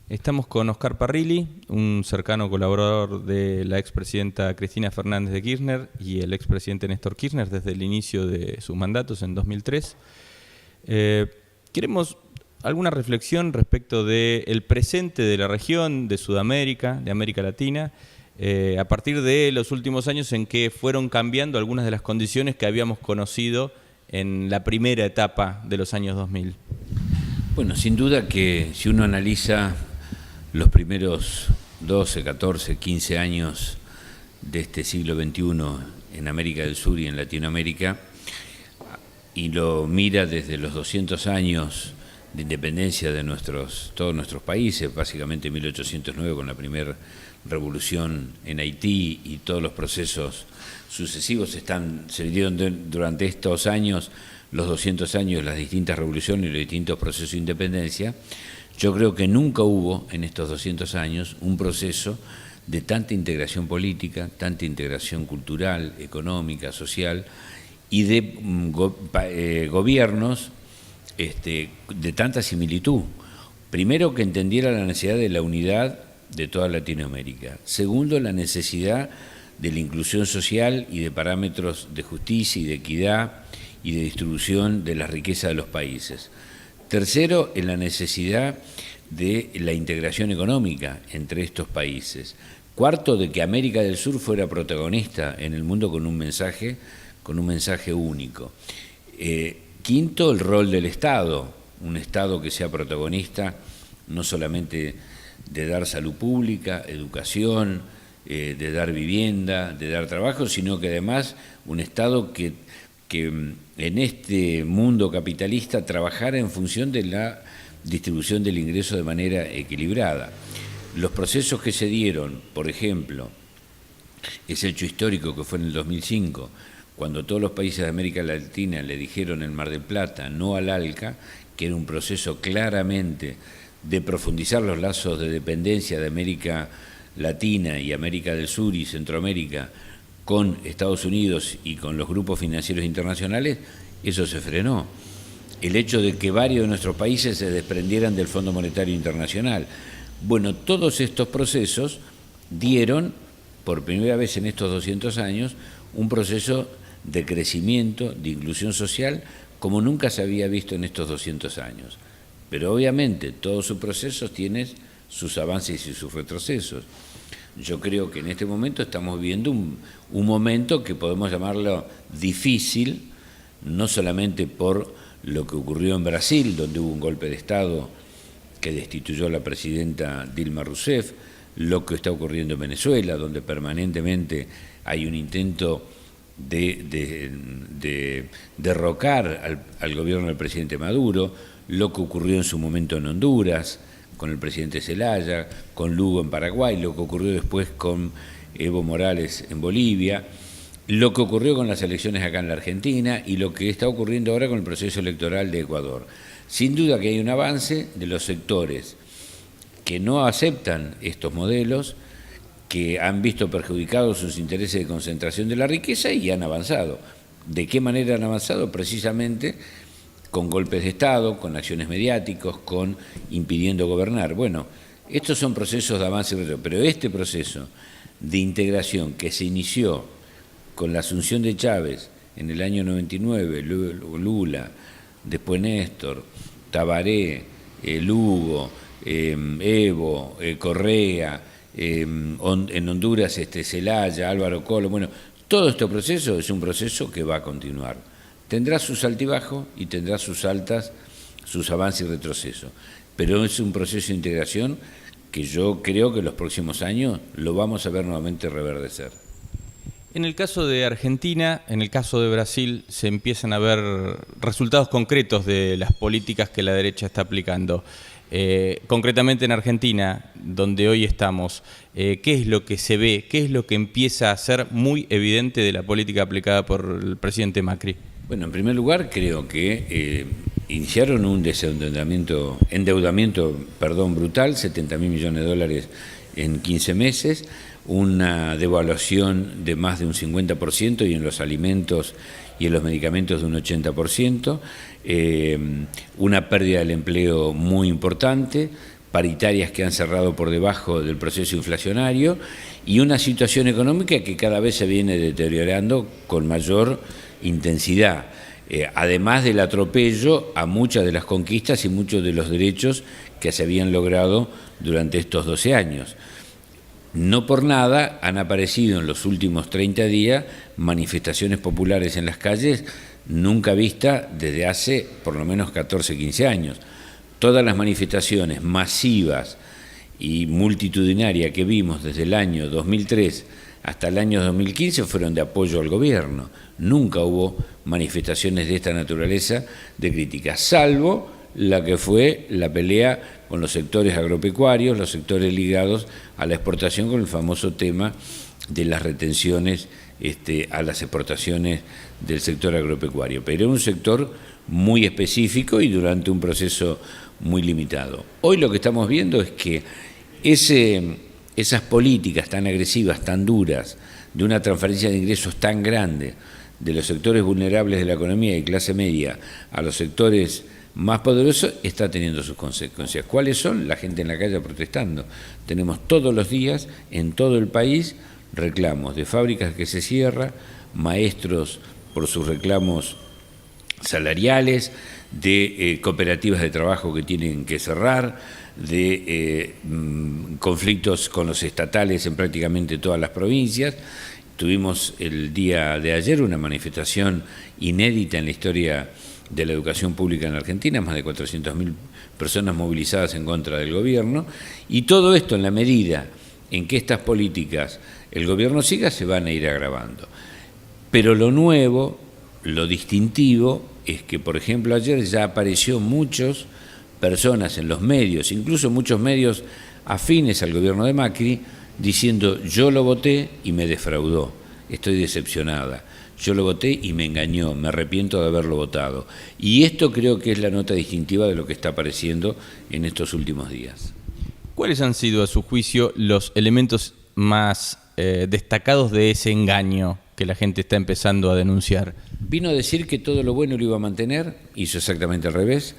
Estamos con Oscar Parrilli, un cercano colaborador de la expresidenta Cristina Fernández de Kirchner y el expresidente Néstor Kirchner desde el inicio de sus mandatos en 2003. Queremos alguna reflexión respecto del presente de la región, de Sudamérica, de América Latina, a partir de los últimos años en que fueron cambiando algunas de las condiciones que habíamos conocido en la primera etapa de los años 2000. Bueno, sin duda que si uno analiza los primeros 12, 14, 15 años de este siglo XXI en América del Sur y en Latinoamérica, y lo mira desde los 200 años de independencia de todos nuestros países, básicamente 1809 con la primera revolución en Haití y todos los procesos sucesivos se dieron durante estos años, los 200 años, las distintas revoluciones y los distintos procesos de independencia. Yo creo que nunca hubo en estos 200 años un proceso de tanta integración política, tanta integración cultural, económica, social y de gobiernos de tanta similitud. Primero, que entendiera la necesidad de la unidad de toda Latinoamérica. Segundo, la necesidad de la inclusión social y de parámetros de justicia y de equidad y de distribución de la riqueza de los países. Tercero, en la necesidad de la integración económica entre estos países. Cuarto, de que América del Sur fuera protagonista en el mundo con un mensaje único. Quinto, el rol del Estado, un Estado que sea protagonista no solamente de dar salud pública, educación, de dar vivienda, de dar trabajo, sino que además un Estado que en este mundo capitalista trabajara en función de la distribución del ingreso de manera equilibrada. Los procesos que se dieron, por ejemplo, ese hecho histórico que fue en el 2005, cuando todos los países de América Latina le dijeron en Mar del Plata no al ALCA, que era un proceso claramente de profundizar los lazos de dependencia de América Latina y América del Sur y Centroamérica con Estados Unidos y con los grupos financieros internacionales, eso se frenó. El hecho de que varios de nuestros países se desprendieran del Fondo Monetario Internacional. Bueno, todos estos procesos dieron, por primera vez en estos 200 años, un proceso de crecimiento, de inclusión social, como nunca se había visto en estos 200 años. Pero obviamente todos sus procesos tienen sus avances y sus retrocesos. Yo creo que en este momento estamos viviendo un momento que podemos llamarlo difícil, no solamente por lo que ocurrió en Brasil, donde hubo un golpe de Estado que destituyó a la presidenta Dilma Rousseff, lo que está ocurriendo en Venezuela, donde permanentemente hay un intento de derrocar al gobierno del presidente Maduro, lo que ocurrió en su momento en Honduras, con el presidente Zelaya, con Lugo en Paraguay, lo que ocurrió después con Evo Morales en Bolivia, lo que ocurrió con las elecciones acá en la Argentina y lo que está ocurriendo ahora con el proceso electoral de Ecuador. Sin duda que hay un avance de los sectores que no aceptan estos modelos, que han visto perjudicados sus intereses de concentración de la riqueza y han avanzado. ¿De qué manera han avanzado? Precisamente con golpes de Estado, con acciones mediáticos, con impidiendo gobernar. Bueno, estos son procesos de avance, pero este proceso de integración que se inició con la asunción de Chávez en el año 99, Lula, después Néstor, Tabaré, Lugo, Evo, Correa, en Honduras Zelaya, Álvaro Colo, bueno, todo este proceso es un proceso que va a continuar. Tendrá sus altibajos y tendrá sus altas, sus avances y retrocesos, pero es un proceso de integración que yo creo que en los próximos años lo vamos a ver nuevamente reverdecer. En el caso de Argentina, en el caso de Brasil, se empiezan a ver resultados concretos de las políticas que la derecha está aplicando. Concretamente en Argentina, donde hoy estamos, ¿qué es lo que se ve? ¿Qué es lo que empieza a ser muy evidente de la política aplicada por el presidente Macri? Bueno, en primer lugar, creo que iniciaron un endeudamiento brutal, 70.000 millones de dólares en 15 meses, una devaluación de más de un 50% y en los alimentos y en los medicamentos de un 80%, una pérdida del empleo muy importante, paritarias que han cerrado por debajo del proceso inflacionario y una situación económica que cada vez se viene deteriorando con mayor intensidad, además del atropello a muchas de las conquistas y muchos de los derechos que se habían logrado durante estos 12 años. No por nada han aparecido en los últimos 30 días manifestaciones populares en las calles nunca vistas desde hace por lo menos 14, 15 años. Todas las manifestaciones masivas y multitudinarias que vimos desde el año 2003 hasta el año 2015 fueron de apoyo al gobierno. Nunca hubo manifestaciones de esta naturaleza de crítica, salvo la que fue la pelea con los sectores agropecuarios, los sectores ligados a la exportación, con el famoso tema de las retenciones a las exportaciones del sector agropecuario. Pero era un sector muy específico y durante un proceso muy limitado. Hoy lo que estamos viendo es que esas políticas tan agresivas, tan duras, de una transferencia de ingresos tan grande de los sectores vulnerables de la economía y clase media a los sectores más poderosos, está teniendo sus consecuencias. ¿Cuáles son? La gente en la calle protestando. Tenemos todos los días en todo el país reclamos de fábricas que se cierran, maestros por sus reclamos salariales, de cooperativas de trabajo que tienen que cerrar, de conflictos con los estatales en prácticamente todas las provincias. Tuvimos el día de ayer una manifestación inédita en la historia de la educación pública en Argentina, más de 400.000 personas movilizadas en contra del gobierno, y todo esto en la medida en que estas políticas el gobierno siga se van a ir agravando. Pero lo nuevo, lo distintivo, es que, por ejemplo, ayer ya apareció muchas personas en los medios, incluso muchos medios afines al gobierno de Macri, diciendo: yo lo voté y me defraudó, estoy decepcionada, yo lo voté y me engañó, me arrepiento de haberlo votado. Y esto creo que es la nota distintiva de lo que está apareciendo en estos últimos días. ¿Cuáles han sido, a su juicio, los elementos más destacados de ese engaño que la gente está empezando a denunciar? Vino a decir que todo lo bueno lo iba a mantener, hizo exactamente al revés.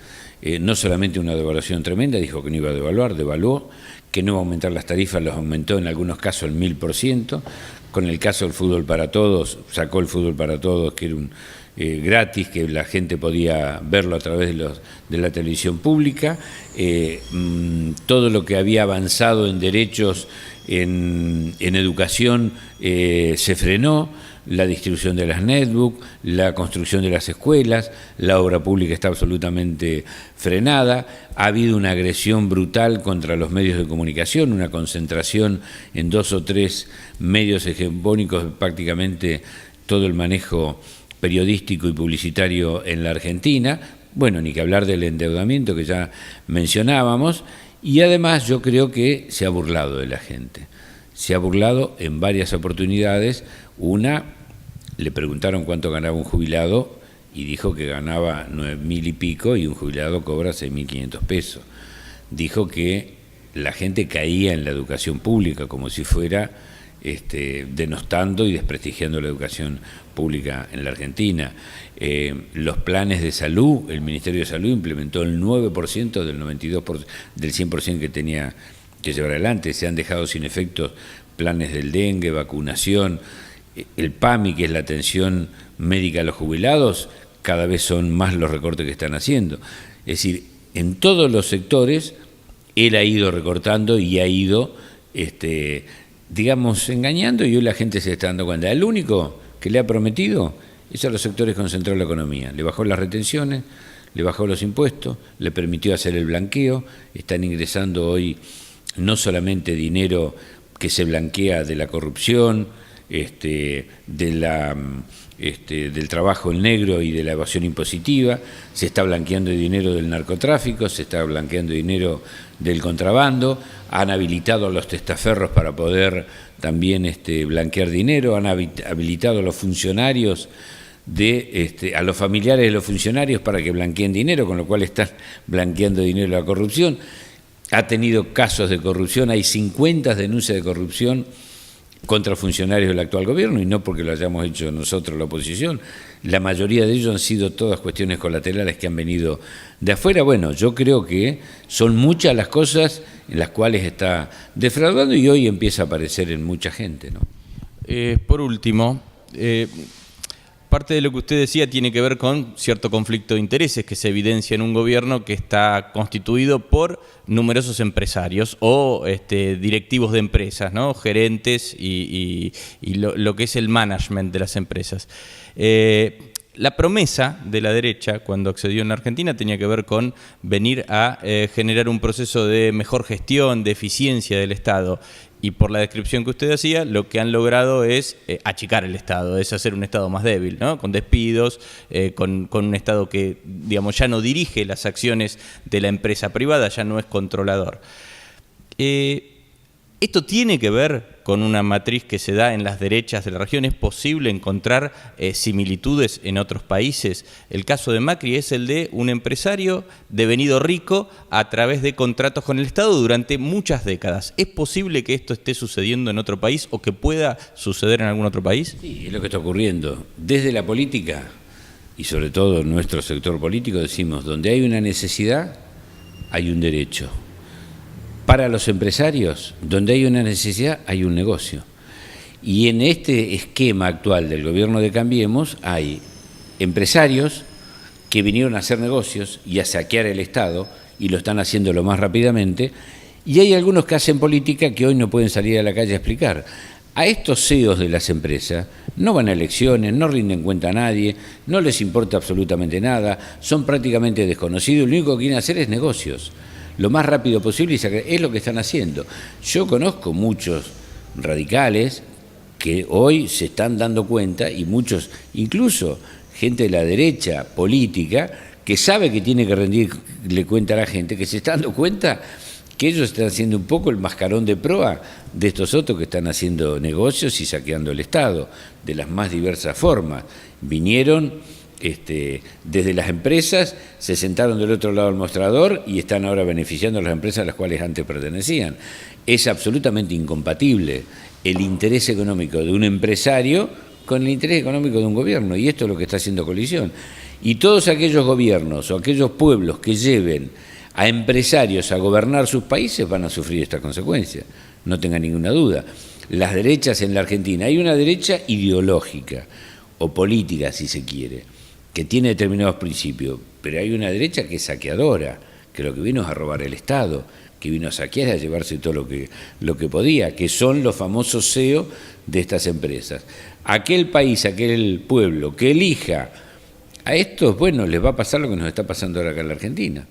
No solamente una devaluación tremenda, dijo que no iba a devaluar, devaluó, que no iba a aumentar las tarifas, las aumentó en algunos casos el 1000%, con el caso del fútbol para todos, sacó el fútbol para todos, que era un gratis, que la gente podía verlo a través de la televisión pública, todo lo que había avanzado en derechos, en educación, se frenó. La distribución de las netbooks, la construcción de las escuelas, la obra pública está absolutamente frenada, ha habido una agresión brutal contra los medios de comunicación, una concentración en 2 o 3 medios hegemónicos, prácticamente todo el manejo periodístico y publicitario en la Argentina, bueno, ni que hablar del endeudamiento que ya mencionábamos, y además yo creo que se ha burlado de la gente, se ha burlado en varias oportunidades. Una, le preguntaron cuánto ganaba un jubilado y dijo que ganaba 9.000 y pico y un jubilado cobra 6.500 pesos. Dijo que la gente caía en la educación pública como si fuera denostando y desprestigiando la educación pública en la Argentina. Los planes de salud, el Ministerio de Salud implementó el 9% del 92%, del 100% que tenía que llevar adelante. Se han dejado sin efectos planes del dengue, vacunación. El PAMI, que es la atención médica a los jubilados, cada vez son más los recortes que están haciendo. Es decir, en todos los sectores él ha ido recortando y ha ido, digamos, engañando, y hoy la gente se está dando cuenta. El único que le ha prometido es a los sectores concentrados de la economía. Le bajó las retenciones, le bajó los impuestos, le permitió hacer el blanqueo. Están ingresando hoy no solamente dinero que se blanquea de la corrupción, del trabajo en negro y de la evasión impositiva, se está blanqueando dinero del narcotráfico, se está blanqueando dinero del contrabando, han habilitado a los testaferros para poder también blanquear dinero, han habilitado a los funcionarios, a los familiares de los funcionarios para que blanqueen dinero, con lo cual están blanqueando dinero de la corrupción. Ha tenido casos de corrupción, hay 50 denuncias de corrupción contra funcionarios del actual gobierno, y no porque lo hayamos hecho nosotros la oposición. La mayoría de ellos han sido todas cuestiones colaterales que han venido de afuera. Bueno, yo creo que son muchas las cosas en las cuales está defraudando y hoy empieza a aparecer en mucha gente, ¿no? Por último, parte de lo que usted decía tiene que ver con cierto conflicto de intereses que se evidencia en un gobierno que está constituido por numerosos empresarios o directivos de empresas, ¿no? Gerentes y lo que es el management de las empresas. La promesa de la derecha cuando accedió en la Argentina tenía que ver con venir a generar un proceso de mejor gestión, de eficiencia del Estado. Y por la descripción que usted hacía, lo que han logrado es achicar el Estado, es hacer un Estado más débil, ¿no? Con despidos, con un Estado que, digamos, ya no dirige las acciones de la empresa privada, ya no es controlador. ¿Esto tiene que ver con una matriz que se da en las derechas de la región? ¿Es posible encontrar similitudes en otros países? El caso de Macri es el de un empresario devenido rico a través de contratos con el Estado durante muchas décadas. ¿Es posible que esto esté sucediendo en otro país o que pueda suceder en algún otro país? Sí, es lo que está ocurriendo. Desde la política, y sobre todo en nuestro sector político, decimos, donde hay una necesidad, hay un derecho. Para los empresarios, donde hay una necesidad, hay un negocio. Y en este esquema actual del gobierno de Cambiemos, hay empresarios que vinieron a hacer negocios y a saquear el Estado, y lo están haciendo lo más rápidamente, y hay algunos que hacen política que hoy no pueden salir a la calle a explicar. A estos CEOs de las empresas no van a elecciones, no rinden cuenta a nadie, no les importa absolutamente nada, son prácticamente desconocidos, lo único que quieren hacer es negocios. Lo más rápido posible y es lo que están haciendo. Yo conozco muchos radicales que hoy se están dando cuenta y muchos, incluso gente de la derecha política, que sabe que tiene que rendirle cuenta a la gente, que se están dando cuenta que ellos están haciendo un poco el mascarón de proa de estos otros que están haciendo negocios y saqueando el Estado de las más diversas formas. Vinieron desde las empresas, se sentaron del otro lado del mostrador y están ahora beneficiando a las empresas a las cuales antes pertenecían. Es absolutamente incompatible el interés económico de un empresario con el interés económico de un gobierno, y esto es lo que está haciendo Coalición. Y todos aquellos gobiernos o aquellos pueblos que lleven a empresarios a gobernar sus países van a sufrir esta consecuencia, no tenga ninguna duda. Las derechas en la Argentina, hay una derecha ideológica o política, si se quiere, que tiene determinados principios, pero hay una derecha que es saqueadora, que lo que vino es a robar el Estado, que vino a saquear, a llevarse todo lo que podía, que son los famosos CEO de estas empresas. Aquel país, aquel pueblo que elija a estos, bueno, les va a pasar lo que nos está pasando ahora acá en la Argentina.